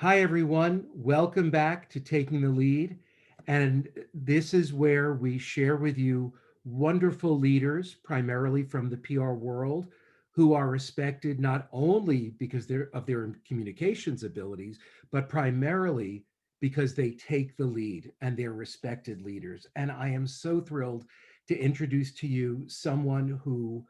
Hi, everyone. Welcome back to Taking the Lead. And this is where we share with you wonderful leaders, primarily from the PR world, who are respected not only because of their communications abilities, but primarily because they take the lead and they're respected leaders. And I am so thrilled to introduce to you someone who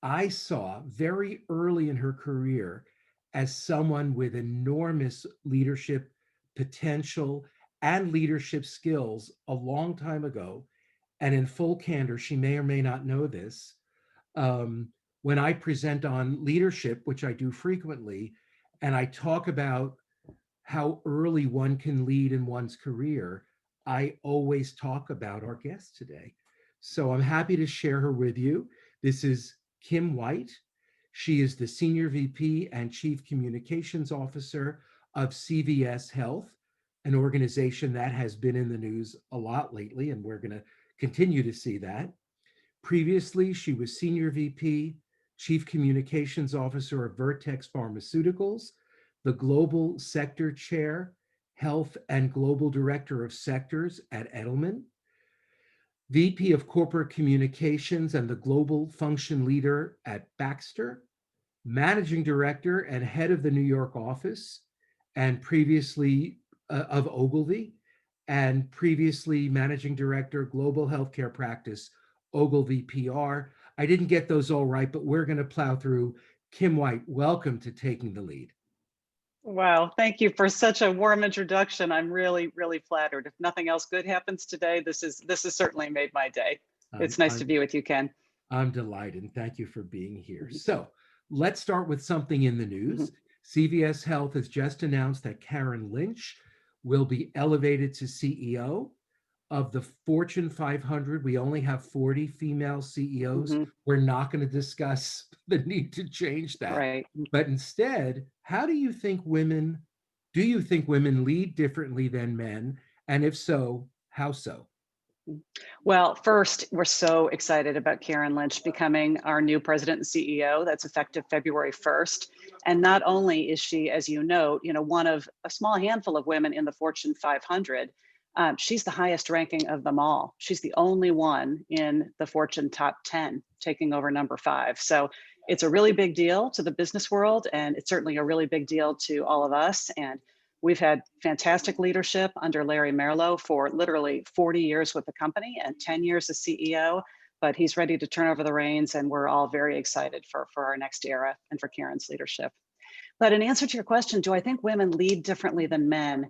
I saw very early in her career as someone with enormous leadership potential and leadership skills a long time ago. And in full candor, she may or may not know this. Um, when I present on leadership, which I do frequently, and I talk about how early one can lead in one's career, I always talk about our guest today. So I'm happy to share her with you. This is Kym White. She is the Senior VP and Chief Communications Officer of CVS Health, an organization that has been in the news a lot lately, and we're going to continue to see that. Previously, she was Senior VP, Chief Communications Officer of Vertex Pharmaceuticals, the Global Sector Chair, Health and Global Director of Sectors at Edelman, VP of Corporate Communications and the Global Function Leader at Baxter, Managing Director and Head of the New York office, and previously of Ogilvy, and previously Managing Director, Global Healthcare Practice, Ogilvy PR. I didn't get those all right, but we're going to plow through. Kym White, welcome to Taking the Lead. Wow, thank you for such a warm introduction. I'm really, really flattered. If nothing else good happens today, this has certainly made my day. I'm, It's nice to I'm, be with you, Ken. I'm delighted, and thank you for being here. Mhm, So let's start with something in the mhm, news. CVS Health has just announced that Karen Lynch will be elevated to CEO of the Fortune 500. We only have 40 female CEOs. mhm. We're not going to discuss the need to change that. Right. But instead, how do you think women lead differently than men? And if so, how so? Well, first, we're so excited about Karen Lynch becoming our new president and CEO. That's effective February 1st. And not only is she, as you note, one of a small handful of women in the Fortune 500, she's the highest ranking of them all. She's the only one in the Fortune top 10, taking over number 5. So it's a really big deal to the business world, and it's certainly a really big deal to all of us. And we've had fantastic leadership under Larry Merlo for literally 40 years with the company and 10 years as CEO, but he's ready to turn over the reins, and we're all very excited for our next era and for Karen's leadership. But in answer to your question, do I think women lead differently than men?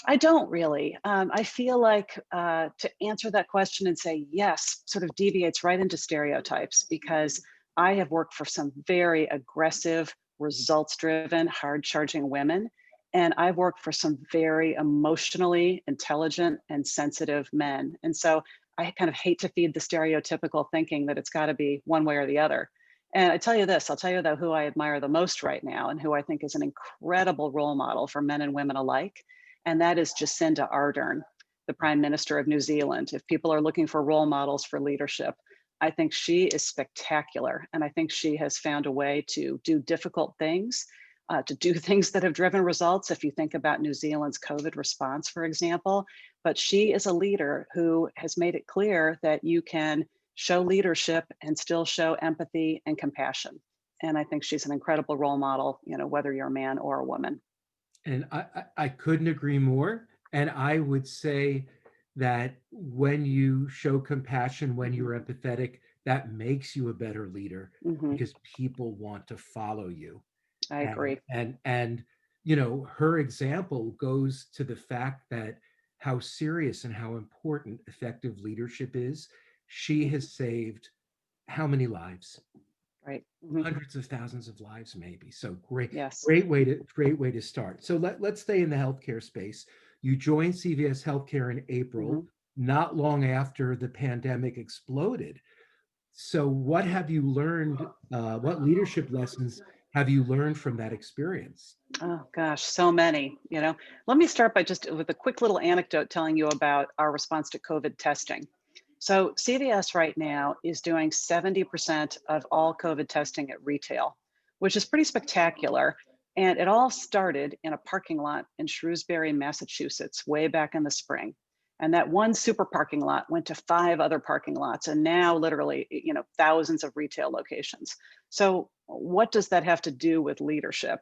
I don't really. I feel like to answer that question and say yes sort of deviates right into stereotypes, because I have worked for some very aggressive, results driven, hard charging women. And I've worked for some very emotionally intelligent and sensitive men. And so I kind of hate to feed the stereotypical thinking that it's got to be one way or the other. And I tell you this, I'll tell you though, who I admire the most right now and who I think is an incredible role model for men and women alike, and that is Jacinda Ardern, the Prime Minister of New Zealand. If people are looking for role models for leadership, I think she is spectacular. And I think she has found a way to do difficult things, to do things that have driven results. If you think about New Zealand's COVID response, for example, but she is a leader who has made it clear that you can show leadership and still show empathy and compassion. And I think she's an incredible role model, whether you're a man or a woman. And I couldn't agree more. And I would say that when you show compassion, when Mhm, you're empathetic, that makes you a better leader mhm. because people want to follow you. I And agree. her example goes to the fact that how serious and how important effective leadership is. She Mhm. has saved how many lives? Right. Mhm. Hundreds of thousands of lives, maybe. So great, Yes. great way to start. So let's stay in the healthcare space. You joined CVS Healthcare in April, Mhm. not long after the pandemic exploded. So what have you learned? What leadership lessons have you learned from that experience? Oh gosh, so many. Let me start by just with a quick little anecdote telling you about our response to COVID testing. So CVS right now is doing 70% of all COVID testing at retail, which is pretty spectacular. And it all started in a parking lot in Shrewsbury, Massachusetts, way back in the spring. And that one super parking lot went to 5 other parking lots, and now literally, thousands of retail locations. So, what does that have to do with leadership?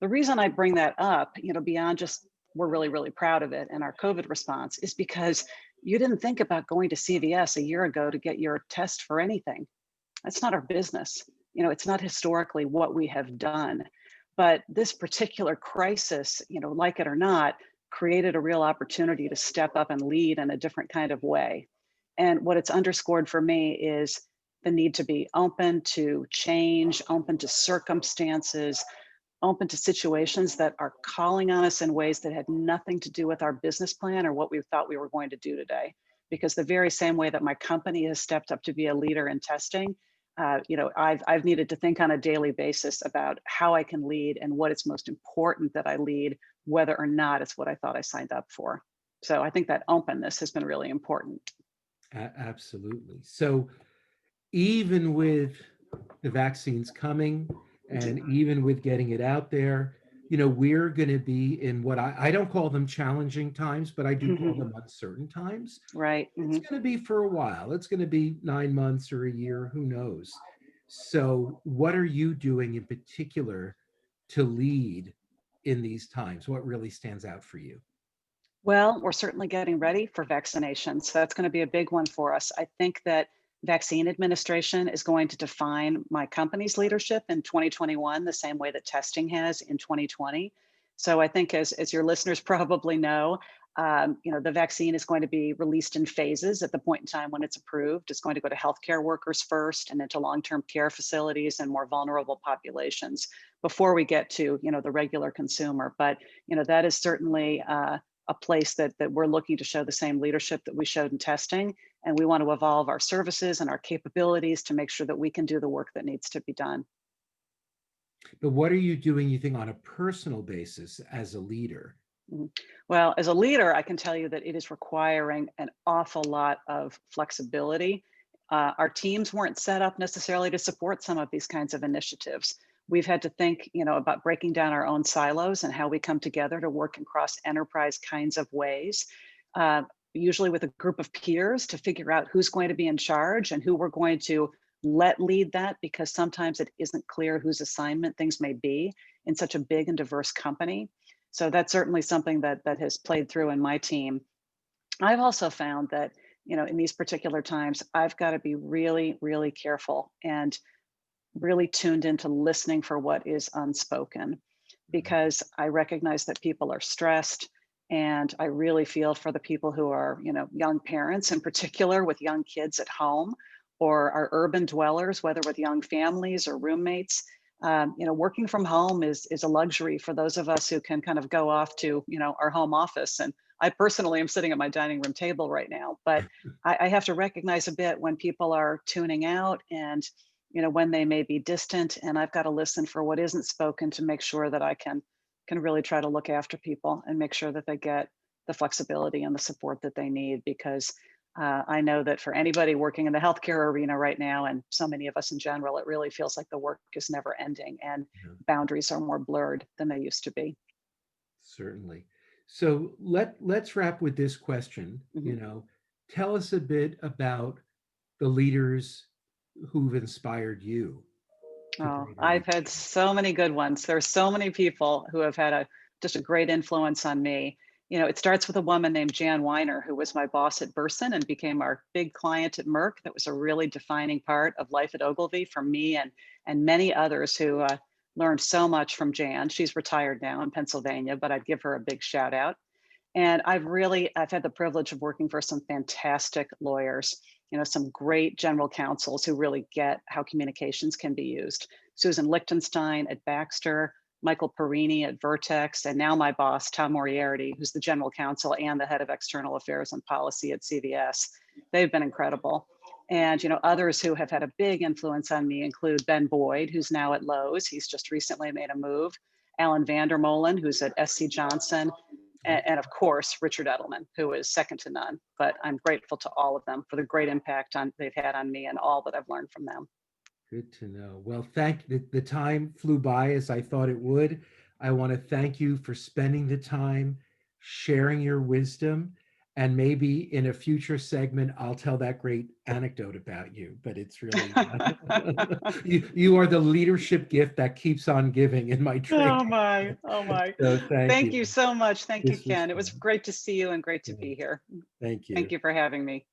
The reason I bring that up, beyond just we're really, really proud of it and our COVID response, is because you didn't think about going to CVS a year ago to get your test for anything. That's not our business. It's not historically what we have done. But this particular crisis, like it or not, created a real opportunity to step up and lead in a different kind of way. And what it's underscored for me is the need to be open to change, open to circumstances, open to situations that are calling on us in ways that had nothing to do with our business plan or what we thought we were going to do today. Because the very same way that my company has stepped up to be a leader in testing, I've needed to think on a daily basis about how I can lead and what it's most important that I lead, whether or not it's what I thought I signed up for. So I think that openness has been really important. Absolutely. So even with the vaccines coming and even with getting it out there, we're going to be in what I don't call them challenging times, but I do call them uncertain times. Right. It's going to be for a while. It's going to be 9 months or a year, who knows? So, what are you doing in particular to lead in these times? What really stands out for you? Well, we're certainly getting ready for vaccinations. So that's going to be a big one for us. I think that vaccine administration is going to define my company's leadership in 2021, the same way that testing has in 2020. So I think, as your listeners probably know, the vaccine is going to be released in phases at the point in time when it's approved. It's going to go to healthcare workers first, and into long-term care facilities and more vulnerable populations before we get to, the regular consumer. But, that is certainly a place that we're looking to show the same leadership that we showed in testing. And we want to evolve our services and our capabilities to make sure that we can do the work that needs to be done. But what are you doing, you think, on a personal basis as a leader? Mhm. Well, as a leader, I can tell you that it is requiring an awful lot of flexibility. Our teams weren't set up necessarily to support some of these kinds of initiatives. We've had to think, about breaking down our own silos and how we come together to work in cross enterprise kinds of ways. Uh, Usually with a group of peers to figure out who's going to be in charge and who we're going to let lead that, because sometimes it isn't clear whose assignment things may be in such a big and diverse company. So that's certainly something that has played through in my team. I've also found that, in these particular times, I've got to be really, really careful and really tuned into listening for what is unspoken, because I recognize that people are stressed. And I really feel for the people who are, young parents in particular with young kids at home, or our urban dwellers, whether with young families or roommates. Working from home is a luxury for those of us who can kind of go off to, our home office. And I personally am sitting at my dining room table right now, but I have to recognize a bit when people are tuning out, and when they may be distant, and I've got to listen for what isn't spoken to make sure that I can really try to look after people and make sure that they get the flexibility and the support that they need. Because I know that for anybody working in the healthcare arena right now, and so many of us in general, it really feels like the work is never ending and Yeah, boundaries are more blurred than they used to be. certainly. So let's wrap with this question. Mhm. Tell us a bit about the leaders who've inspired you to Oh, greater I've leadership. had so many good ones. There's so many people who have had just a great influence on me. It starts with a woman named Jan Weiner, who was my boss at Burson and became our big client at Merck. That was a really defining part of life at Ogilvy for me and many others who learned so much from Jan. She's retired now in Pennsylvania, but I'd give her a big shout out. And I've had the privilege of working for some fantastic lawyers, some great general counsels who really get how communications can be used. Susan Lichtenstein at Baxter, Michael Perini at Vertex, and now my boss, Tom Moriarty, who's the general counsel and the head of external affairs and policy at CVS. They've been incredible. And others who have had a big influence on me include Ben Boyd, who's now at Lowe's. He's just recently made a move. Alan Vandermolen, who's at SC Johnson, and of course, Richard Edelman, who is second to none. But I'm grateful to all of them for the great impact they've had on me and all that I've learned from them. Good to know. Well, the time flew by as I thought it would. I want to thank you for spending the time, sharing your wisdom, and maybe in a future segment, I'll tell that great anecdote about you. But it's really, you are the leadership gift that keeps on giving in my training. Oh my, oh my. So thank Thank you. you so much. Thank you, This was Ken. It was fun. great to see you and great to Yeah, be here. thank Thank you. you for having me.